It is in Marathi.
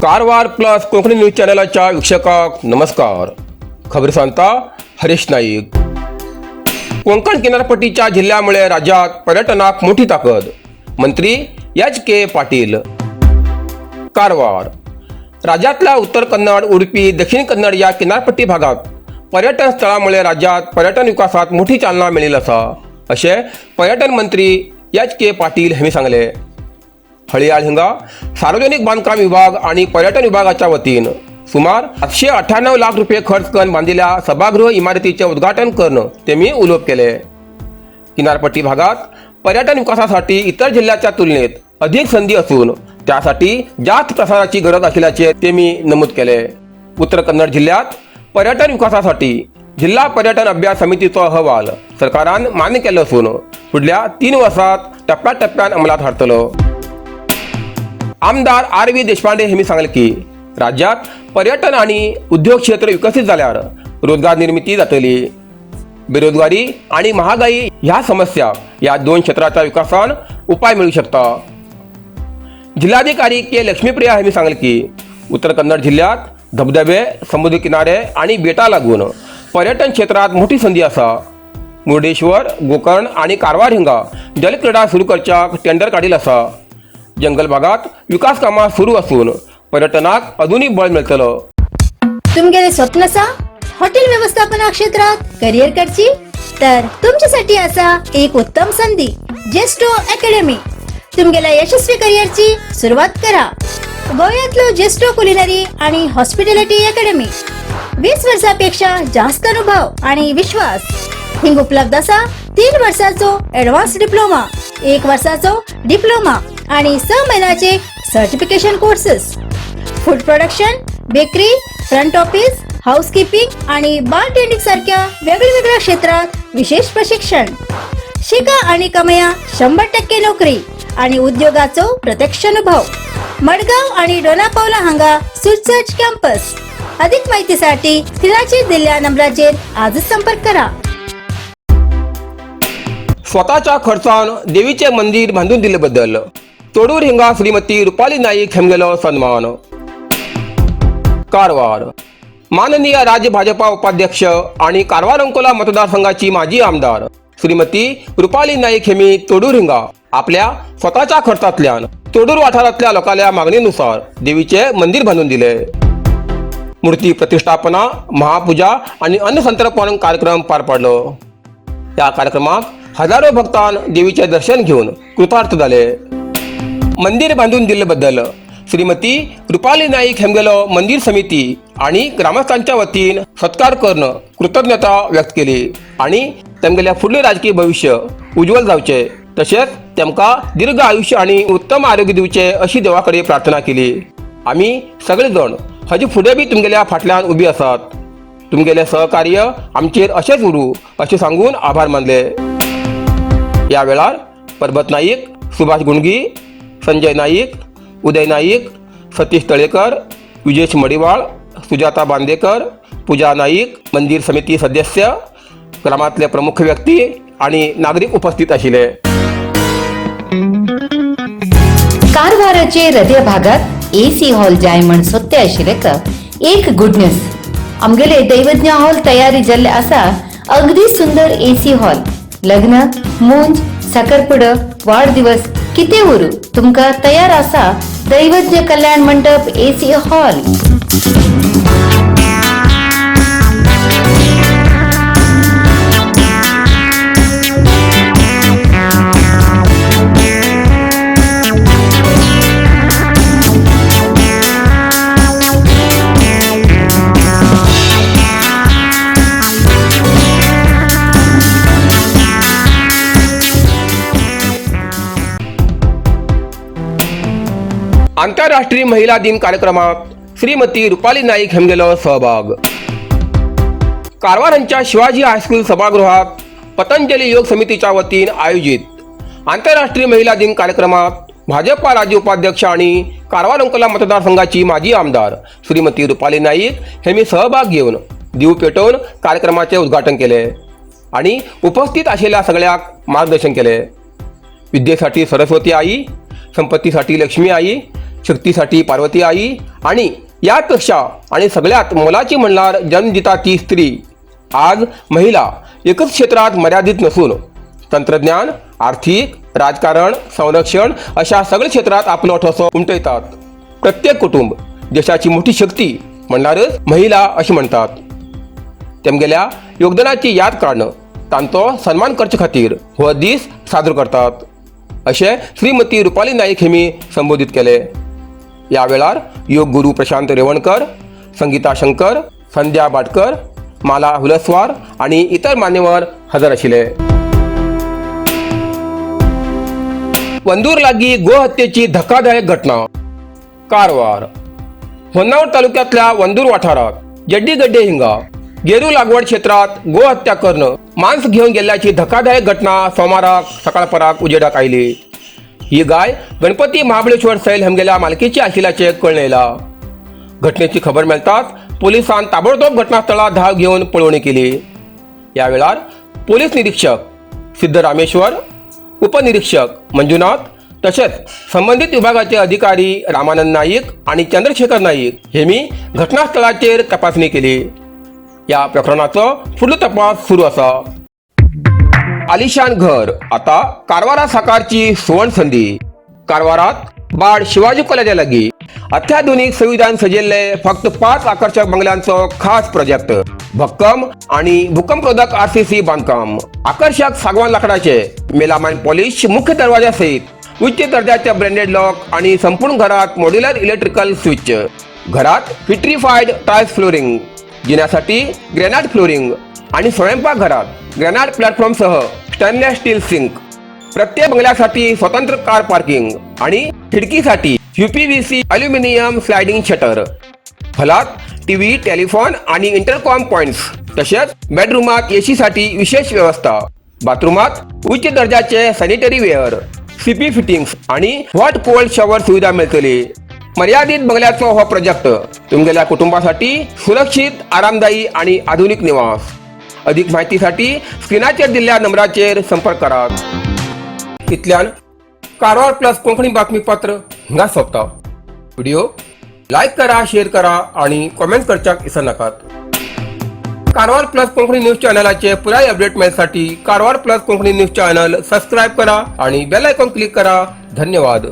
कारवार प्लस कोकणी न्यूज चॅनलच्या वीक्षकांक नमस्कार. खबर सांगता हरीश नाईक. कोकण किनारपट्टीच्या जिल्ह्यामुळे राज्यात पर्यटनाक मोठी ताकद. मंत्री एच.के. पाटील. कारवार. राज्यातल्या उत्तर कन्नड, उडुपी, दक्षिण कन्नड या किनारपट्टी भागात पर्यटन स्थळामुळे राज्यात पर्यटन विकासात मोठी चालना मिळेल असे पर्यटन मंत्री एच.के. पाटील यांनी सांगले. हळियाळ हिंगा सार्वजनिक बांधकाम विभाग आणि पर्यटन विभागाच्या वतीनं सुमार 798 लाख रुपये खर्च करून बांधलेल्या सभागृह इमारतीचे उद्घाटन करणं त्यांनी उल्लेख केले. किनारपट्टी भागात पर्यटन विकासासाठी इतर जिल्ह्याच्या तुलनेत अधिक संधी असून त्यासाठी जास्त प्रसाराची गरज असल्याचे त्यांनी नमूद केले. उत्तर कन्नड जिल्ह्यात पर्यटन विकासासाठी जिल्हा पर्यटन अभ्यास समितीचा अहवाल सरकारान मान्य केला असून पुढल्या 3 वर्षात टप्प्याटप्प्यान अंमलात हाडतलो. आमदार आर.व्ही. देशपांडे यांनी सांगले की राज्यात पर्यटन आणि उद्योग क्षेत्र विकसित झाल्यावर रोजगार निर्मिती जातली. बेरोजगारी आणि महागाई ह्या समस्या या 2 क्षेत्राच्या विकासान उपाय मिळू शकता. जिल्हाधिकारी के. लक्ष्मीप्रिया यांनी सांगले की उत्तर कन्नड जिल्ह्यात धबधबे, समुद्र किनारे आणि बेटा लागून पर्यटन क्षेत्रात मोठी संधी असा. मुर्डेश्वर, गोकर्ण आणि कारवार हिंगा जलक्रीडा सुरू करच्या टेंडर काढील असा. जंगल भागात विकास कामां सुरू असून पर्यटनाक अजूनही बळ मिळतलं. तुमगेले स्वप्न आसा हॉटेल व्यवस्थापना क्षेत्रात करिअर करची तर तुमच्यासाठी असा एक उत्तम संधी जेस्टो अकॅडमी. तुमगेल्या यशस्वी करिअरची सुरुवात करा. गोव्यातलो जेस्टो कुलिनरी आणि हॉस्पिटॅलिटी अकॅडमी 20 वर्षांपेक्षा जास्त अनुभव आणि विश्वास हिंग उपलब्ध असा. 3 वर्षाचो ऍडव्हान्स डिप्लोमा, 1 वर्षाचो डिप्लोमा आणि 6 महिन्याचे certification courses. Food production, bakery, front office, housekeeping आणि बारटेंडिंग सारख्या वेगवेगळ्या क्षेत्रात विशेष प्रशिक्षण. शिका आणि कमया 100% नोकरी आणि उद्योगाचो प्रत्यक्ष अनुभव. मडगाव आणि डोनापावला हांगा सुसज्ज कॅम्पस. अधिक माहितीसाठी स्क्रीनाचेर दिलेल्या नंबराचेर आजच संपर्क करा. स्वतःच्या खर्चान देवीचे मंदिर बांधून दिल्याबद्दल तोडूर हिंगा श्रीमती रुपाली नाईक हेमगेलो सन्मान. कारवार. माननीय राज्य भाजपा उपाध्यक्ष आणि कारवार अंकोला मतदारसंघाची माजी आमदार श्रीमती रुपाली नाईक हेमी तोडूर हिंगा आपल्या स्वतःच्या खर्चातल्यान तोडूर वाठारातल्या लोकांच्या मागणीनुसार देवीचे मंदिर बांधून दिले. मूर्ती प्रतिष्ठापना, महापूजा आणि अन्नसंतर्पण कार्यक्रम पार पडलो. या कार्यक्रमात हजारो भक्तांन देवीचे दर्शन घेऊन कृतार्थ झाले. मंदिर बांधून दिल्याबद्दल श्रीमती रुपाली नाईक हेमगेलो मंदिर समिती आणि ग्रामस्थांच्या वतीन सत्कार करून कृतज्ञता व्यक्त केली आणि तेमगेल्या फुडले राजकीय भविष्य उज्ज्वल जावचे तसेच तेमका दीर्घ आयुष्य आणि उत्तम आरोग्य दिवचे अशी देवाकडे प्रार्थना केली. आम्ही सगळेजण हजी फुडें बी तुमगेल्या फाटल्यान उबी आसात. तुमगेले सहकार्य आमचेर असेच उरू असे सांगून आभार मानले. या वेळार परबत नाईक, सुभाष गुणगी, संजय नाईक, उदय नाईक, सतीश तळेकर, विजेश मडिवाळ, सुजाता बांदेकर, पूजा नाईक, मंदिर समिती सदस्य, ग्रामातले प्रमुख व्यक्ती आणि नागरिक उपस्थित आशिले. कारवाराचे हृदय भागात एसी हॉल जाय म्हण सोदते आशिल्लेक एक गुड न्यूज. आमगेले दैवज्ञ हॉल तयारी जाल्ले आसा. अगदी सुंदर एसी हॉल. लग्न, मूंज, साखरपुडो, वाढदिवस किती उरू तुमका तयार आसा. दैवज्ञ कल्याण मंडप एसी हॉल. आंतरराष्ट्रीय महिला दिन कार्यक्रमात श्रीमती रुपाली नाईक हेमगेलो सहभाग. कारवारांच्या शिवाजी हायस्कूल सभागृहात पतंजली योग समितीच्या वतीन आयोजित आंतरराष्ट्रीय महिला दिन कार्यक्रमात भाजपा राज्य उपाध्यक्ष आणि कारवार अंकोला मतदारसंघाची माजी आमदार श्रीमती रुपाली नाईक यांनी सहभाग घेऊन दिव पेटवून कार्यक्रमाचे उद्घाटन केले आणि उपस्थित असलेल्या सगळ्यांक मार्गदर्शन केले. विद्येसाठी सरस्वती आई, संपत्तीसाठी लक्ष्मी आई, शक्तीसाठी पार्वती आई आणि यापेक्षा आणि सगळ्यात मोलाची म्हणणार जन्म देता ती स्त्री. आज महिला एकच क्षेत्रात मर्यादित नसून तंत्रज्ञान, आर्थिक, राजकारण, संरक्षण अशा सगळ्या क्षेत्रात आपलं ठोसं उमटवतात. प्रत्येक कुटुंब देशाची मोठी शक्ती म्हणणारच महिला अशी म्हणतात. तेमगेल्या योगदानाची याद काढणं तांचो सन्मान करचे खातीर हो दीस साजरो करतात अशें श्रीमती रुपाली नाईक हेमी संबोधित केले. या वेळार योग गुरू प्रशांत रेवणकर, संगीता शंकर, संध्या बाटकर, माला हुलसवार आणि इतर मान्यवर हजर आशिल्ले. वंदूर लागीं गोहत्येची धक्कादायक घटना. कारवार. होन्नावर तालुक्यातल्या वंदूर वाठारात जड्डी गड्डे हिंगा गेरू लागवड क्षेत्रात गोहत्या करणं मांस घेऊन गेल्याची धक्कादायक घटना सोमाराक सकाळपराक उजेडाक आयली. ही गाय गणपती महाबळेश्वर सैल हेमगेल्या मालकीची आशिल्ल्याचे कळून येयला. घटनेची खबर मेळताच पोलिसांनी ताबडतोब घटनास्थळार धाव घेऊन पळवणी केली. या वेळार पोलीस निरीक्षक सिद्धरामेश्वर, उपनिरीक्षक मंजुनाथ तसेच संबंधित विभागाचे अधिकारी रामानंद नाईक आणि चंद्रशेखर नाईक हेमी घटनास्थळाचेर तपासणी केली. या प्रकरणाचो फुडलो तपास सुरू असा. आलिशान घर आता कारवारा साकारची सुवर्ण संधी. कारवारात बाळ शिवाजी कॉलेजा लागीं अत्याधुनिक सुविधान सजिल्ले फक्त 5 आकर्षक बंगल्यांचो खास प्रोजेक्ट. भक्कम आणि भूकंपरोधक RCC बांधकाम, आकर्षक सागवान लाकडाचे मेलामाइन पॉलिश मुख्य दरवाजा सहित उच्च दर्जाचे ब्रँडेड लॉक आणि संपूर्ण घरात मॉड्युलर इलेक्ट्रिकल स्विच. घरात विट्रिफाईड टाइल्स फ्लोरिंग, जिन्यासाठी ग्रेनाइट फ्लोरिंग आणि स्वयंपाकघरात ग्रेनाइट प्लॅटफॉर्मसह स्टेनलेस स्टील सिंक. प्रत्येक बंगल्यासाठी स्वतंत्र कार पार्किंग आणि खिडकीसाठी UPVC अल्युमिनियम स्लायडिंग शटर. हॉलात टीव्ही, टेलिफोन आणि इंटरकॉम पॉइंट्स तसेच बेडरूमात AC साठी विशेष व्यवस्था. बाथरूमात उच्च दर्जाचे सॅनिटरी वेअर, CP फिटिंग्स आणि हॉट कोल्ड शॉवर सुविधा मिळतली. मर्यादित बंगल्याचो हो प्रोजेक्ट तुमगेल्या कुटुंबासाठी सुरक्षित, आरामदायी आणि आधुनिक निवास. अधिक माहितीसाठी स्क्रीनाचेर दिल्ल्या नंबराचेर संपर्क करा. इतल्यान कारवार प्लस कोंकणी बातमीपत्र हिंगा सोंपता. व्हिडिओ लाईक करा, शेअर करा आणि कॉमेंट करच्याक विसरू नाकात. कारवार प्लस कोंकणी न्यूज चॅनलाचे पुराय अपडेट मिळण्यासाठी Karwar plus Konkani news channel subscribe करा आणि बेल आयकॉन क्लिक करा. धन्यवाद.